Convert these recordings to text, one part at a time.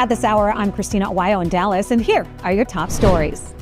At this hour, I'm Christina Aguayo in Dallas, and here are your top stories.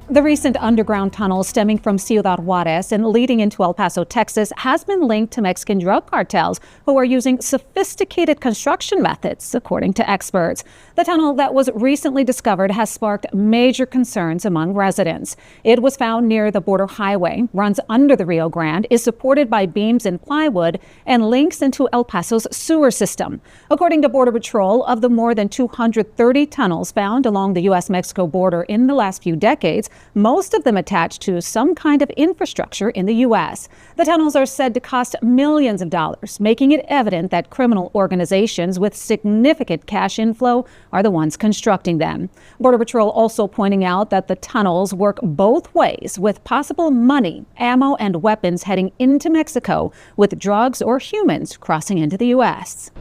The recent underground tunnel stemming from Ciudad Juarez and leading into El Paso, Texas, has been linked to Mexican drug cartels who are using sophisticated construction methods, according to experts. The tunnel that was recently discovered has sparked major concerns among residents. It was found near the border highway, runs under the Rio Grande, is supported by beams and plywood, and links into El Paso's sewer system. According to Border Patrol, of the more than 230 tunnels found along the U.S.-Mexico border in the last few decades, most of them attached to some kind of infrastructure in the U.S. The tunnels are said to cost millions of dollars, making it evident that criminal organizations with significant cash inflow are the ones constructing them. Border Patrol also pointing out that the tunnels work both ways, with possible money, ammo, and weapons heading into Mexico, with drugs or humans crossing into the U.S.